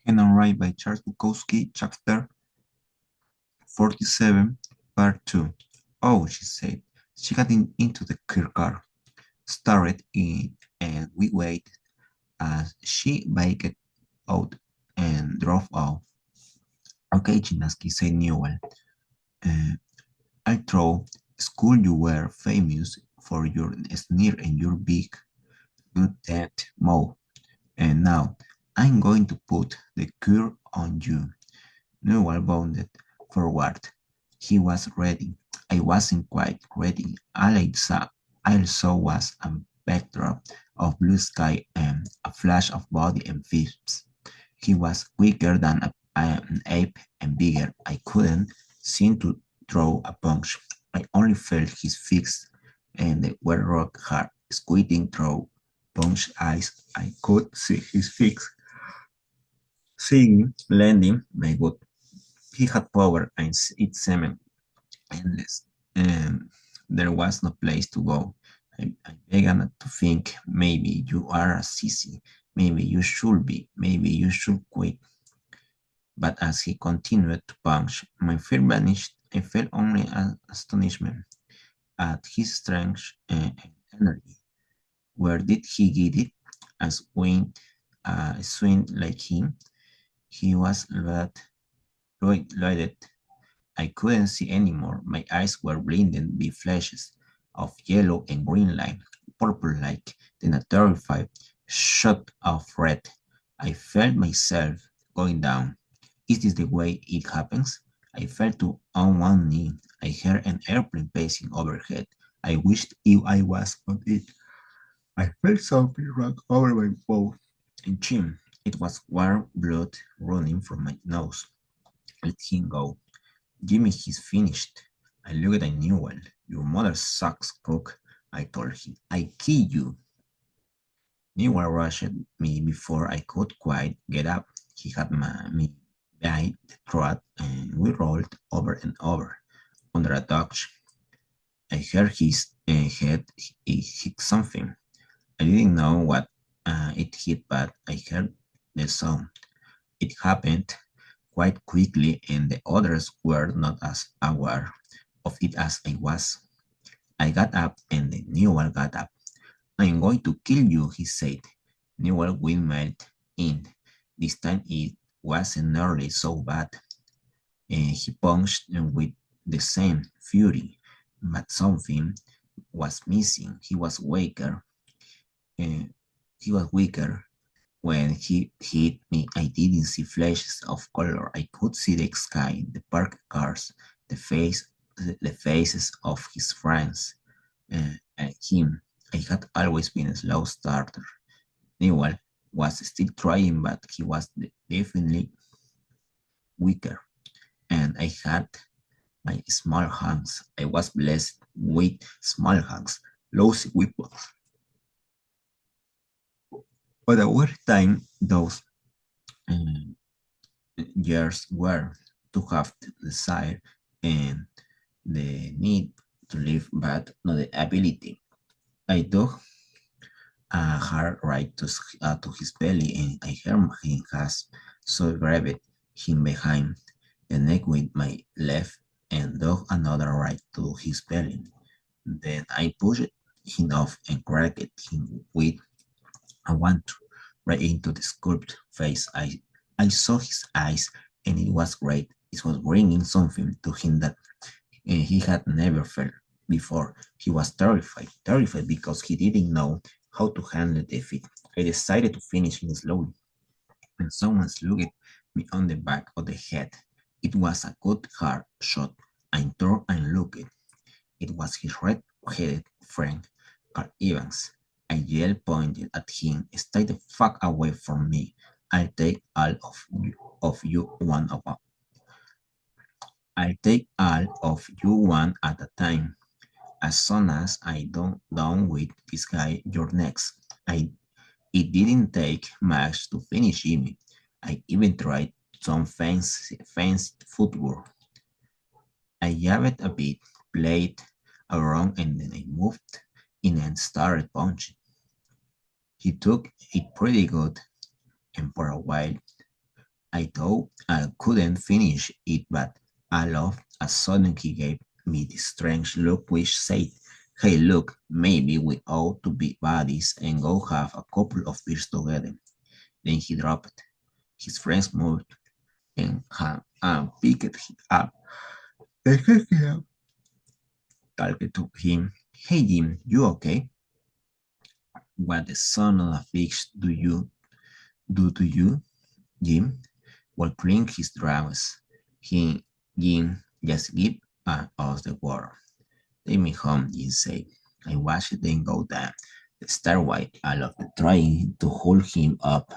Hannah Wright by Charles Bukowski, Chapter 47, Part 2. Oh, she said. She got into the car, started in, and we waited as she backed out and drove off. Okay, Chinaski, said Newell. Uh, I thought school you were famous for your sneer and your big good dad mouth. And now I'm going to put the cure on you. Newell bounded forward. He was ready. I wasn't quite ready. All I saw was a backdrop of blue sky and a flash of body and fists. He was quicker than an ape and bigger. I couldn't seem to throw a punch. I only felt his fists and they were rock hard, squinting through punch eyes. I could see his fists. Seeing landing my good. He had power and it seemed endless, and there was no place to go. I began to think maybe you are a sissy, maybe you should be, maybe you should quit. But as he continued to punch, my fear vanished. I felt only astonishment at his strength and energy. Where did he get it? A swing like him, he was loaded. I couldn't see anymore. My eyes were blinded by flashes of yellow and green light, purple light, then a terrified shot of red. I felt myself going down. Is this the way it happens? I fell to on one knee. I heard an airplane passing overhead. I wished I was on it. I felt something run over my mouth and chin. It was warm blood running from my nose. Let him go. Jimmy, he's finished. I looked at Newell. Your mother sucks, cook. I told him. I kill you. Newell rushed me before I could quite get up. He had me by the throat and we rolled over and over under a couch. I heard his head hit something. I didn't know what it hit, but I heard the sound. It happened quite quickly, and the others were not as aware of it as I was. I got up, and the Newell got up. I'm going to kill you, he said. Newell windmilled in. This time it wasn't nearly so bad. He punched with the same fury, but something was missing. Uh, he was weaker. When he hit me, I didn't see flashes of color. I could see the sky, the parked cars, the faces of his friends, and him. I had always been a slow starter. Newell was still trying, but he was definitely weaker. And I had my small hands. I was blessed with small hands, lousy weapons. But over time, those uh, years were to have the desire and the need to live, but not the ability. I dug hard right to his belly, and I heard him gasp, so I grabbed him behind the neck with my left and dug another right to his belly. Then I pushed him off and cracked him with a one-two right into the sculpted face. I saw his eyes, and it was great. It was bringing something to him that he had never felt before. He was terrified because he didn't know how to handle defeat. I decided to finish him slowly, and someone slugged me on the back of the head. It was a good hard shot. I turned and looked. It was his red-headed friend, Carl Evans. I yelled, pointed at him. Stay the fuck away from me. I'll take all of you one of I'll take all of you one at a time. As soon as I done with this guy, you're next. It didn't take much to finish Jimmy. I even tried some fancy footwork. I jabbed a bit, played around, and then I moved in and started punching. He took it pretty good, and for a while I thought I couldn't finish it, but all of a sudden he gave me this strange look which said, "Hey, look, maybe we ought to be buddies and go have a couple of beers together." Then he dropped his friend's mood and picked it up. I talked to him. "Hey, Jim, you okay? What the son of a bitch do you do to you, Jim?" While cleaning his drawers, Jim just give us the word. "Take me home," Jim said. I watched them go down the stairway, all of them trying to hold him up.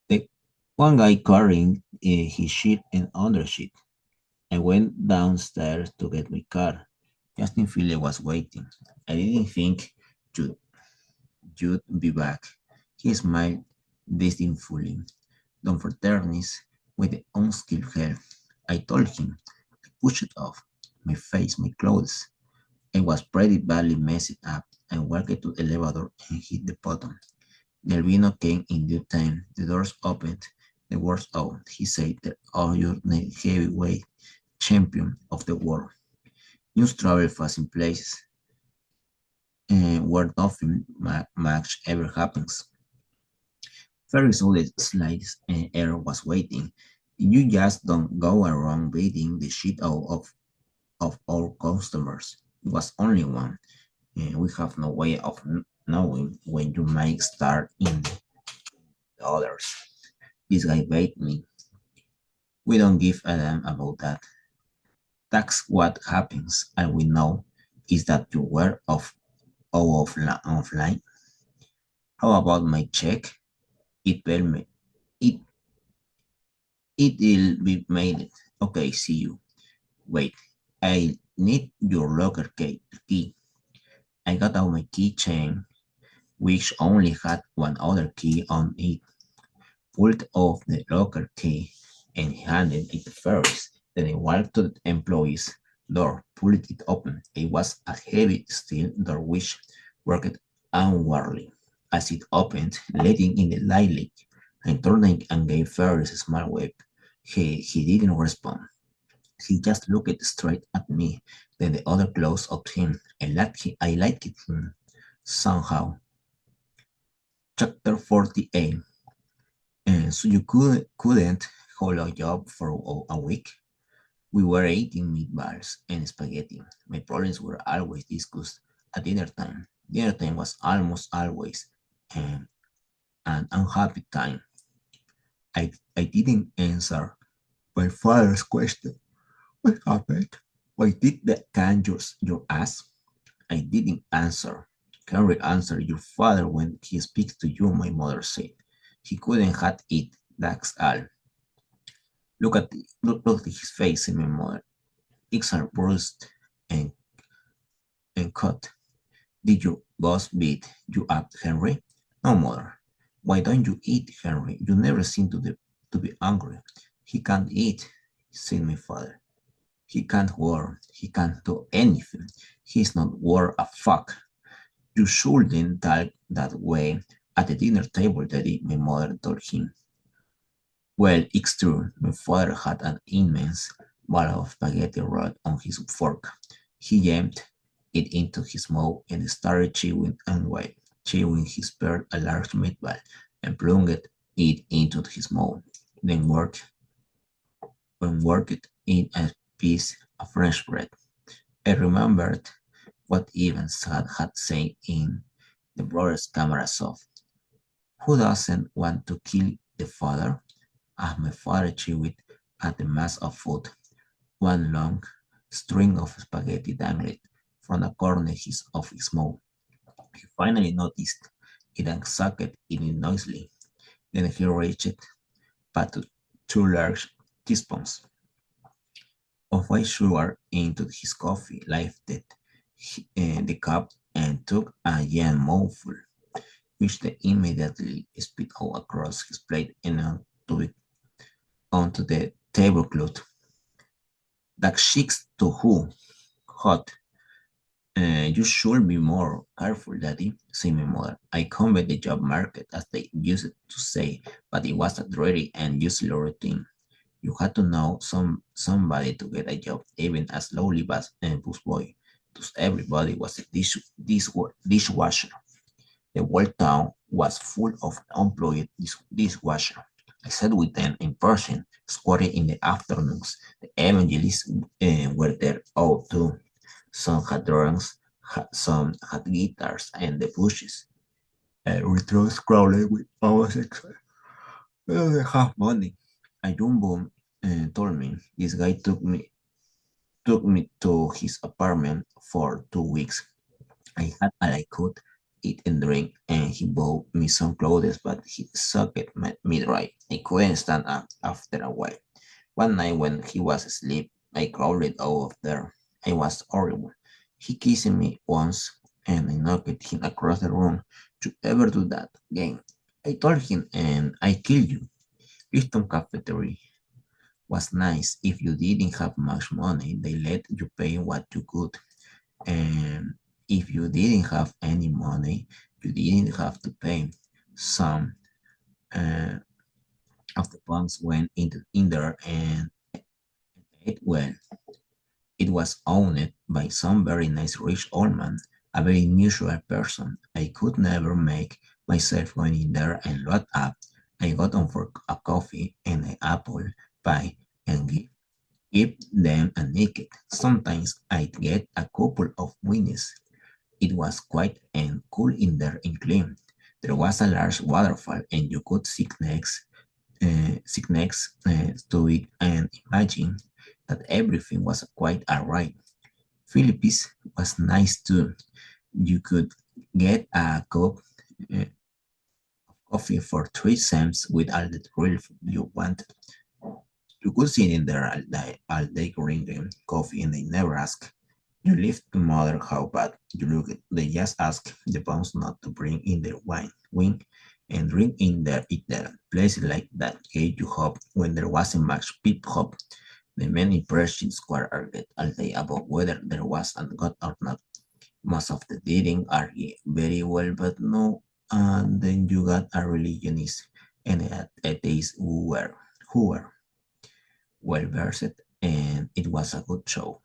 The one guy carrying his sheet and undersheet. I went downstairs to get my car. Justin Fille was waiting. "I didn't think you'd, you'd be back." He smiled disdainfully. "Don't fraternize with the unskilled help," I told him. I pushed it off. My face, my clothes. I was pretty badly messed up. I walked to the elevator and hit the button. The albino came in due time. The doors opened. "The words out," he said. "The your heavyweight champion of the world. News travel fast in places where nothing much ever happens." Ferris always slides and air was waiting. "You just don't go around beating the shit out of our customers." It was only one. We have no way of knowing when you might start in the others. This guy bait me. We don't give a damn about that. That's what happens, and we know is that you were offline. How about my check? It will me. It it'll be made. Okay, see you. Wait, I need your locker key. I got out my keychain, which only had one other key on it, pulled off the locker key, and handed it to Ferris. Then I walked to the employee's door, pulled it open. It was a heavy steel door which worked unwarily. As it opened, letting in the light, I turned and gave Ferris a small wave. He didn't respond. He just looked straight at me. Then the other closed up him. I liked him somehow. Chapter 48. So you couldn't hold a job for a week? We were eating meatballs and spaghetti. My problems were always discussed at dinner time. Dinner time was almost always um, an unhappy time. I didn't answer my father's question. "What happened? Why did that can your ass?" I didn't answer. "Henry answered your father when he speaks to you," my mother said. "He couldn't have it, that's all." Look at his face," said my mother. "It's are bruised and, and cut. Did your boss beat you up, Henry?" "No, mother." "Why don't you eat, Henry? You never seem to be hungry." "He can't eat," said my father. "He can't work. He can't do anything. He's not worth a fuck." "You shouldn't talk that way at the dinner table, Daddy," my mother told him. "Well, it's true." My father had an immense ball of spaghetti rolled on his fork. He jammed it into his mouth and started chewing and while chewing he spared a large meatball and plunged it into his mouth, then worked in a piece of French bread. I remembered what Evans had said in the Brothers Karamazov. "Who doesn't want to kill the father?" As my father chewed at the mass of food, one long string of spaghetti dangled from the corner of his mouth. He finally noticed it and sucked it in noisily. Then he reached back to two large teaspoons of white sugar into his coffee, lifted the cup, and took a giant mouthful, which they immediately spit out across his plate and onto the tablecloth. "That shakes to who? Hot," You should be more careful, Daddy, said my mother. I combed the job market, as they used to say, but it was a dirty and useless routine. You had to know somebody to get a job, even as lowly as a busboy. Thus everybody was a dishwasher. The whole town was full of unemployed dishwashers. I sat with them in person, squatting in the afternoons. The evangelists were there all too. Some had drums, some had guitars and the bushes. Returns crowded with homosexuals. Well, they have money. A jumbo told me this guy took me to his apartment for 2 weeks. I had all I could eat and drink, and he bought me some clothes, but he sucked me dry. I couldn't stand up after a while. One night when he was asleep, I crawled out of there. I was horrible. He kissed me once, and I knocked him across the room. To ever do that again? I told him, and I killed you. Clifton Cafeteria was nice. If you didn't have much money, they let you pay what you could. And if you didn't have any money, you didn't have to pay. Some uh, of the punks went in there and ate well. It was owned by some very nice rich old man, a very unusual person. I could never make myself go in there and load up. I got on for a coffee and an apple pie and give them a nickel. Sometimes I'd get a couple of winnies. It was quiet and cool in there and clean. There was a large waterfall and you could sit next to it and imagine that everything was quite alright. Philippines was nice too. You could get a cup of coffee for 3 cents with all the real food you wanted. You could sit in there all day drinking coffee and they never ask. You live to mother how bad you look. They just ask the bones not to bring in their wine and drink in there eat there. Places like that gave you hope when there wasn't much people hope. The men in Pershing Square argued all day about whether there was a God or not. Most of the didn't argue very well, but no, and then you got a religionist and a atheist who were well versed, and it was a good show.